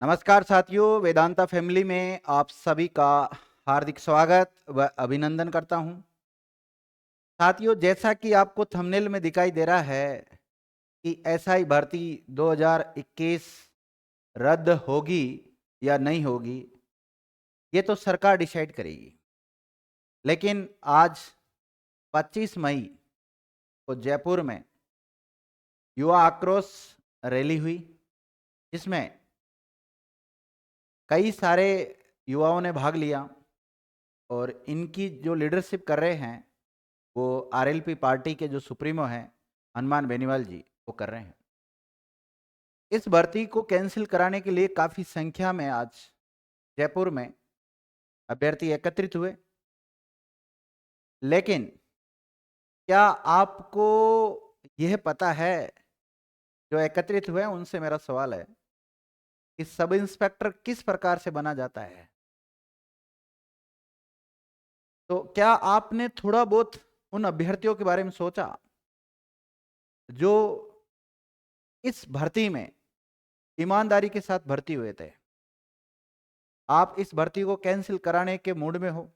नमस्कार साथियों, वेदांता फैमिली में आप सभी का हार्दिक स्वागत व अभिनंदन करता हूं। साथियों, जैसा कि आपको थंबनेल में दिखाई दे रहा है कि एसआई भर्ती 2021 रद्द होगी या नहीं होगी, ये तो सरकार डिसाइड करेगी। लेकिन आज 25 मई को जयपुर में युवा आक्रोश रैली हुई, जिसमें कई सारे युवाओं ने भाग लिया और इनकी जो लीडरशिप कर रहे हैं वो आरएलपी पार्टी के जो सुप्रीमो हैं हनुमान बेनीवाल जी, वो कर रहे हैं। इस भर्ती को कैंसिल कराने के लिए काफ़ी संख्या में आज जयपुर में अभ्यर्थी एकत्रित हुए। लेकिन क्या आपको यह पता है, जो एकत्रित हुए उनसे मेरा सवाल है कि सब इंस्पेक्टर किस प्रकार से बना जाता है? तो क्या आपने थोड़ा बहुत उन अभ्यर्थियों के बारे में सोचा जो इस भर्ती में ईमानदारी के साथ भर्ती हुए थे? आप इस भर्ती को कैंसिल कराने के मूड में हो।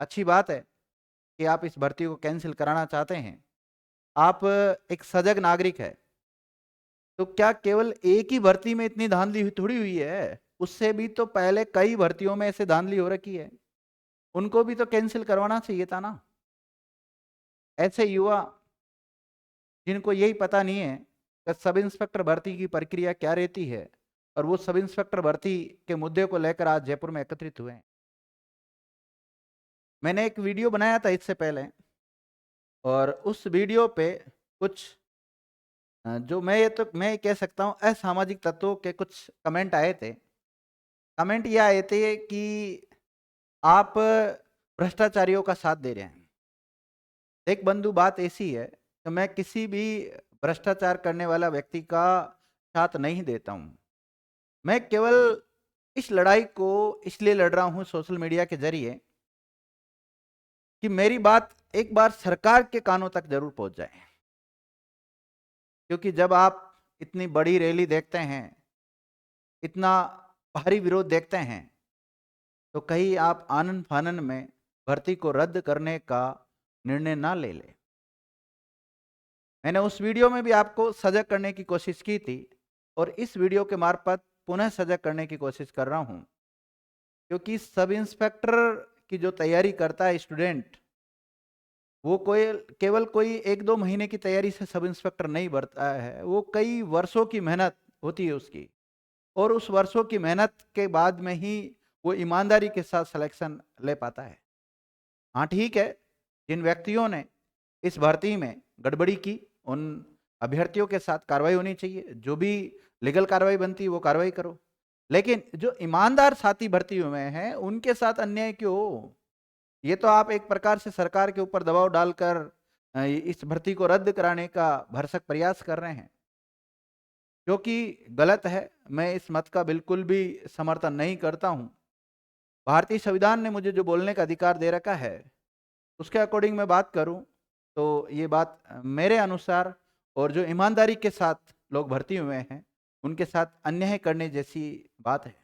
अच्छी बात है कि आप इस भर्ती को कैंसिल कराना चाहते हैं। आप एक सजग नागरिक है, तो क्या केवल एक ही भर्ती में इतनी धांधली थोड़ी हुई है? उससे भी तो पहले कई भर्तियों में ऐसे धांधली हो रखी है, उनको भी तो कैंसिल करवाना चाहिए था ना। ऐसे युवा जिनको यही पता नहीं है कि सब इंस्पेक्टर भर्ती की प्रक्रिया क्या रहती है, और वो सब इंस्पेक्टर भर्ती के मुद्दे को लेकर आज जयपुर में एकत्रित हुए हैं। मैंने एक वीडियो बनाया था इससे पहले, और उस वीडियो पे कुछ जो मैं कह सकता हूँ असामाजिक तत्वों के कुछ कमेंट आए थे। कमेंट ये आए थे कि आप भ्रष्टाचारियों का साथ दे रहे हैं। एक बंधु, बात ऐसी है कि मैं किसी भी भ्रष्टाचार करने वाला व्यक्ति का साथ नहीं देता हूँ। मैं केवल इस लड़ाई को इसलिए लड़ रहा हूँ सोशल मीडिया के जरिए कि मेरी बात एक बार सरकार के कानों तक जरूर पहुंच जाए। क्योंकि जब आप इतनी बड़ी रैली देखते हैं, इतना भारी विरोध देखते हैं, तो कहीं आप आनन फानन में भर्ती को रद्द करने का निर्णय ना ले ले। मैंने उस वीडियो में भी आपको सजग करने की कोशिश की थी, और इस वीडियो के मार्फत पुनः सजग करने की कोशिश कर रहा हूं। क्योंकि सब इंस्पेक्टर की जो तैयारी करता है स्टूडेंट, वो केवल कोई 1-2 महीने की तैयारी से सब इंस्पेक्टर नहीं बनता है। वो कई वर्षों की मेहनत होती है उसकी, और उस वर्षों की मेहनत के बाद में ही वो ईमानदारी के साथ सिलेक्शन ले पाता है। हाँ ठीक है, जिन व्यक्तियों ने इस भर्ती में गड़बड़ी की, उन अभ्यर्थियों के साथ कार्रवाई होनी चाहिए। जो भी लीगल कार्रवाई बनती है वो कार्रवाई करो। लेकिन जो ईमानदार साथी भर्ती हुए हैं उनके साथ अन्याय क्यों हो? ये तो आप एक प्रकार से सरकार के ऊपर दबाव डालकर इस भर्ती को रद्द कराने का भरसक प्रयास कर रहे हैं, जो कि गलत है। मैं इस मत का बिल्कुल भी समर्थन नहीं करता हूं। भारतीय संविधान ने मुझे जो बोलने का अधिकार दे रखा है, उसके अकॉर्डिंग मैं बात करूं तो ये बात मेरे अनुसार, और जो ईमानदारी के साथ लोग भर्ती हुए हैं उनके साथ अन्याय करने जैसी बात है।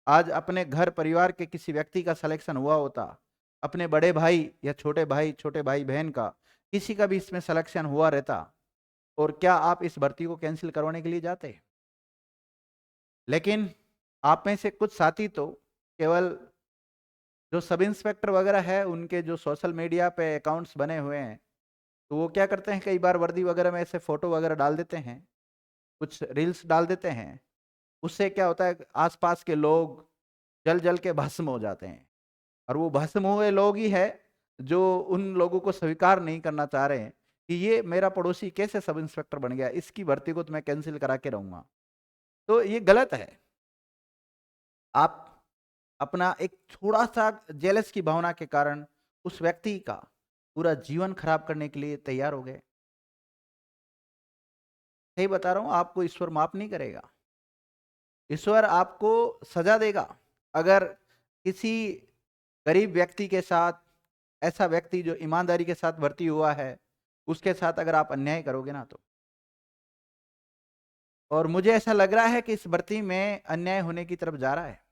आज अपने घर परिवार के किसी व्यक्ति का सिलेक्शन हुआ होता, अपने बड़े भाई या छोटे भाई बहन का किसी का भी इसमें सिलेक्शन हुआ रहता, और क्या आप इस भर्ती को कैंसिल करवाने के लिए जाते? लेकिन आप में से कुछ साथी तो केवल जो सब इंस्पेक्टर वगैरह है उनके जो सोशल मीडिया पे अकाउंट्स बने हुए हैं, तो वो क्या करते हैं, कई बार वर्दी वगैरह में ऐसे फोटो वगैरह डाल देते हैं, कुछ रील्स डाल देते हैं। उससे क्या होता है, आसपास के लोग जल जल के भस्म हो जाते हैं। और वो भस्म हुए लोग ही है जो उन लोगों को स्वीकार नहीं करना चाह रहे हैं कि ये मेरा पड़ोसी कैसे सब इंस्पेक्टर बन गया, इसकी भर्ती को तो मैं कैंसिल करा के रहूंगा। तो ये गलत है। आप अपना एक थोड़ा सा जेलस की भावना के कारण उस व्यक्ति का पूरा जीवन खराब करने के लिए तैयार हो गए। सही बता रहा हूं, आपको ईश्वर माफ नहीं करेगा। ईश्वर आपको सजा देगा अगर किसी गरीब व्यक्ति के साथ, ऐसा व्यक्ति जो ईमानदारी के साथ भर्ती हुआ है, उसके साथ अगर आप अन्याय करोगे ना तो। और मुझे ऐसा लग रहा है कि इस भर्ती में अन्याय होने की तरफ जा रहा है।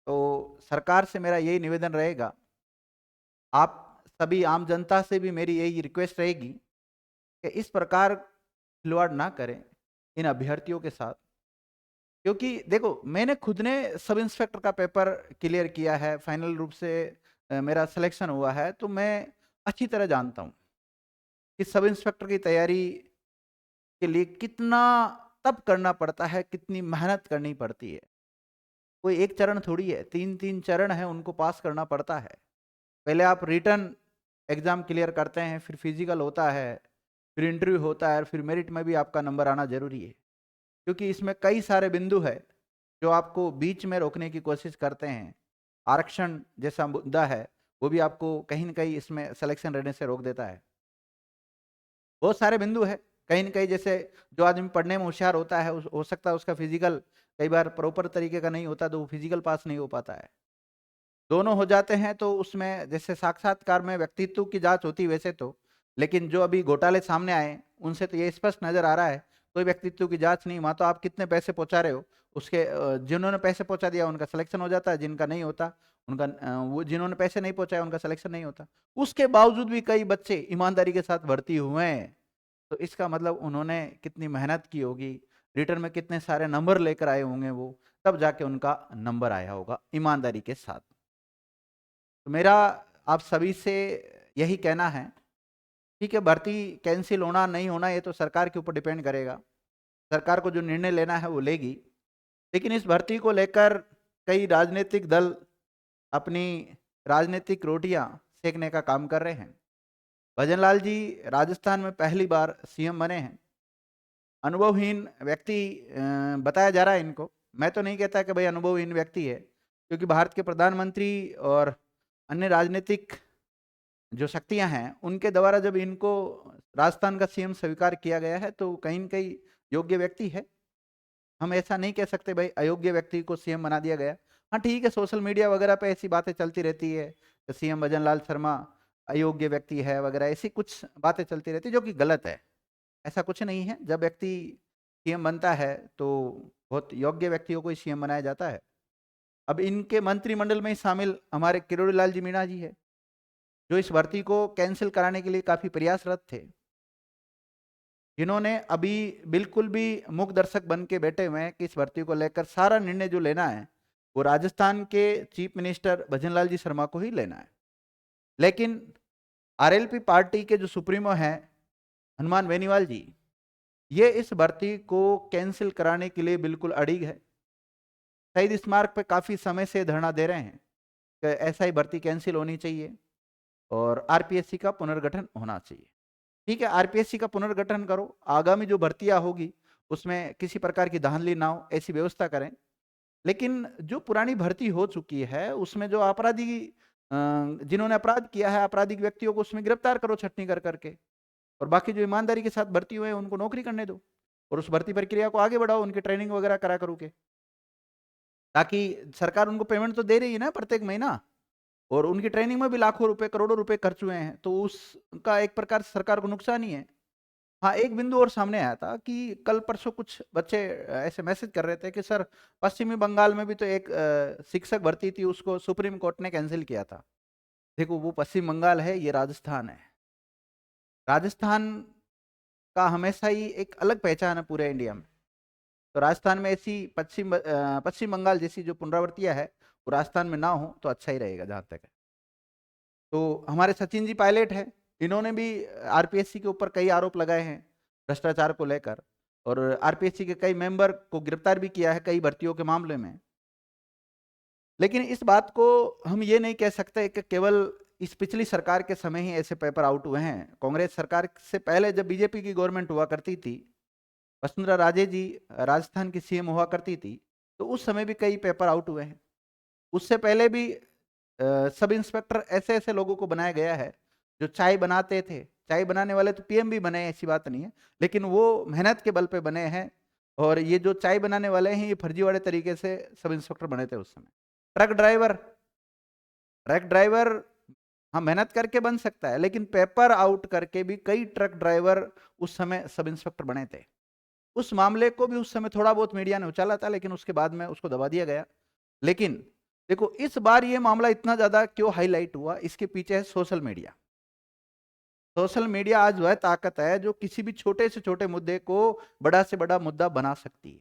तो सरकार से मेरा यही निवेदन रहेगा, आप सभी आम जनता से भी मेरी यही रिक्वेस्ट रहेगी कि इस प्रकार खिलवाड़ ना करें इन अभ्यर्थियों के साथ। क्योंकि देखो, मैंने खुद ने सब इंस्पेक्टर का पेपर क्लियर किया है, फाइनल रूप से मेरा सिलेक्शन हुआ है, तो मैं अच्छी तरह जानता हूँ कि सब इंस्पेक्टर की तैयारी के लिए कितना तप करना पड़ता है, कितनी मेहनत करनी पड़ती है। कोई एक चरण थोड़ी है, 3-3 चरण है, उनको पास करना पड़ता है। पहले आप रिटन एग्जाम क्लियर करते हैं, फिर फिजिकल होता है, फिर इंटरव्यू होता है, फिर मेरिट में भी आपका नंबर आना जरूरी है। क्योंकि इसमें कई सारे बिंदु है जो आपको बीच में रोकने की कोशिश करते हैं। आरक्षण जैसा मुद्दा है, वो भी आपको कहीं न कहीं इसमें सिलेक्शन रहने से रोक देता है। बहुत सारे बिंदु है, कहीं न कहीं जैसे जो आदमी पढ़ने में होशियार होता है, हो सकता है उसका फिजिकल कई बार प्रॉपर तरीके का नहीं होता, तो वो फिजिकल पास नहीं हो पाता है। दोनों हो जाते हैं तो उसमें जैसे साक्षात्कार में व्यक्तित्व की जांच होती वैसे तो, लेकिन जो अभी घोटाले सामने आए उनसे तो ये स्पष्ट नजर आ रहा है, कोई व्यक्तित्व की जांच नहीं। वहां तो आप कितने पैसे पहुंचा रहे हो, उसके जिन्होंने पैसे पहुंचा दिया उनका सिलेक्शन हो जाता है, जिनका नहीं होता उनका वो जिन्होंने पैसे नहीं पहुंचाए उनका सिलेक्शन नहीं होता। उसके बावजूद भी कई बच्चे ईमानदारी के साथ भर्ती हुए हैं, तो इसका मतलब उन्होंने कितनी मेहनत की होगी, रिटर्न में कितने सारे नंबर लेकर आए होंगे वो, तब जाके उनका नंबर आया होगा ईमानदारी के साथ। तो मेरा आप सभी से यही कहना है, ठीक है, भर्ती कैंसिल होना नहीं होना ये तो सरकार के ऊपर डिपेंड करेगा, सरकार को जो निर्णय लेना है वो लेगी। लेकिन इस भर्ती को लेकर कई राजनीतिक दल अपनी राजनीतिक रोटियां सेकने का काम कर रहे हैं। भजनलाल जी राजस्थान में पहली बार सीएम बने हैं, अनुभवहीन व्यक्ति बताया जा रहा है इनको। मैं तो नहीं कहता कि भाई अनुभवहीन व्यक्ति है, क्योंकि भारत के प्रधानमंत्री और अन्य राजनीतिक जो शक्तियां हैं उनके द्वारा जब इनको राजस्थान का सीएम स्वीकार किया गया है, तो कहीं न कहीं योग्य व्यक्ति है। हम ऐसा नहीं कह सकते भाई अयोग्य व्यक्ति को सीएम बना दिया गया। हाँ ठीक है, सोशल मीडिया वगैरह पे ऐसी बातें चलती रहती है, तो सीएम भजनलाल शर्मा अयोग्य व्यक्ति है वगैरह, ऐसी कुछ बातें चलती रहती है जो कि गलत है। ऐसा कुछ नहीं है, जब व्यक्ति सीएम बनता है तो बहुत योग्य व्यक्तियों को ही सीएम बनाया जाता है। अब इनके मंत्रिमंडल में ही शामिल हमारे किरोड़ी लाल जी मीणा जी है, जो इस भर्ती को कैंसिल कराने के लिए काफी प्रयासरत थे, जिन्होंने अभी बिल्कुल भी मूक दर्शक बन के बैठे हुए हैं कि इस भर्ती को लेकर सारा निर्णय जो लेना है वो राजस्थान के चीफ मिनिस्टर भजनलाल जी शर्मा को ही लेना है। लेकिन आरएलपी पार्टी के जो सुप्रीमो हैं हनुमान बेनीवाल जी, ये इस भर्ती को कैंसिल कराने के लिए बिल्कुल अड़िग है। शहीद स्मारक पे काफी समय से धरना दे रहे हैं कि ऐसा ही भर्ती कैंसिल होनी चाहिए और आरपीएससी का पुनर्गठन होना चाहिए। ठीक है, आरपीएससी का पुनर्गठन करो, आगामी जो भर्तियां होगी उसमें किसी प्रकार की धांधली ना हो ऐसी व्यवस्था करें। लेकिन जो पुरानी भर्ती हो चुकी है उसमें जो अपराधी जिन्होंने अपराध किया है, आपराधिक व्यक्तियों को उसमें गिरफ्तार करो छटनी कर करके, और बाकी जो ईमानदारी के साथ भर्ती हुए हैं उनको नौकरी करने दो, और उस भर्ती प्रक्रिया को आगे बढ़ाओ, उनकी ट्रेनिंग वगैरह करा करो के, ताकि सरकार उनको पेमेंट तो दे रही है ना प्रत्येक महीना, और उनकी ट्रेनिंग में भी लाखों रुपए करोड़ों रुपए खर्च हुए हैं, तो उसका एक प्रकार से सरकार को नुकसान ही है। हाँ, एक बिंदु और सामने आया था कि कल परसों कुछ बच्चे ऐसे मैसेज कर रहे थे कि सर पश्चिमी बंगाल में भी तो एक शिक्षक भर्ती थी, उसको सुप्रीम कोर्ट ने कैंसिल किया था। देखो, वो पश्चिम बंगाल है, ये राजस्थान है। राजस्थान का हमेशा ही एक अलग पहचान है पूरे इंडिया में। तो राजस्थान में ऐसी पश्चिम बंगाल जैसी जो पुनरावृत्तियां है वो राजस्थान में ना हो तो अच्छा ही रहेगा जहां तक है। तो हमारे सचिन जी पायलट है, इन्होंने भी आरपीएससी के ऊपर कई आरोप लगाए हैं भ्रष्टाचार को लेकर, और आरपीएससी के कई मेंबर को गिरफ्तार भी किया है कई भर्तियों के मामले में। लेकिन इस बात को हम ये नहीं कह सकते कि केवल इस पिछली सरकार के समय ही ऐसे पेपर आउट हुए हैं। कांग्रेस सरकार से पहले जब बीजेपी की गवर्नमेंट हुआ करती थी, वसुंधरा राजे जी राजस्थान की सीएम हुआ करती थी, तो उस समय भी कई पेपर आउट हुए हैं। उससे पहले भी सब इंस्पेक्टर ऐसे ऐसे लोगों को बनाया गया है जो चाय बनाते थे। चाय बनाने वाले तो पीएम भी बने, ऐसी बात नहीं है, लेकिन वो मेहनत के बल पे बने हैं। और ये जो चाय बनाने वाले हैं ये फर्जीवाड़े तरीके से सब इंस्पेक्टर बने थे उस समय। ट्रक ड्राइवर, ट्रक ड्राइवर हाँ मेहनत करके बन सकता है, लेकिन पेपर आउट करके भी कई ट्रक ड्राइवर उस समय सब इंस्पेक्टर बने थे। उस मामले को भी उस समय थोड़ा बहुत मीडिया ने उछाला था, लेकिन उसके बाद में उसको दबा दिया गया। लेकिन देखो इस बार ये मामला इतना ज्यादा क्यों हाईलाइट हुआ, इसके पीछे है सोशल मीडिया। सोशल मीडिया आज वह ताकत है जो किसी भी छोटे से छोटे मुद्दे को बड़ा से बड़ा मुद्दा बना सकती है।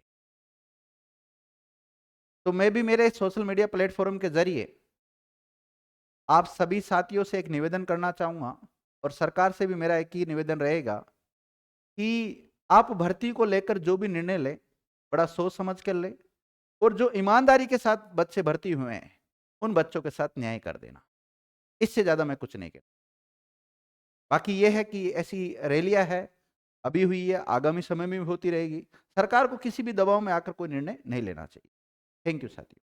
तो मैं भी मेरे सोशल मीडिया प्लेटफॉर्म के जरिए आप सभी साथियों से एक निवेदन करना चाहूंगा, और सरकार से भी मेरा एक ही निवेदन रहेगा कि आप भर्ती को लेकर जो भी निर्णय लें बड़ा सोच समझ कर लें, और जो ईमानदारी के साथ बच्चे भर्ती हुए हैं उन बच्चों के साथ न्याय कर देना। इससे ज्यादा मैं कुछ नहीं कहता। बाकी यह है कि ऐसी रैलियां है, अभी हुई है, आगामी समय में भी होती रहेगी। सरकार को किसी भी दबाव में आकर कोई निर्णय नहीं लेना चाहिए। थैंक यू साथियों।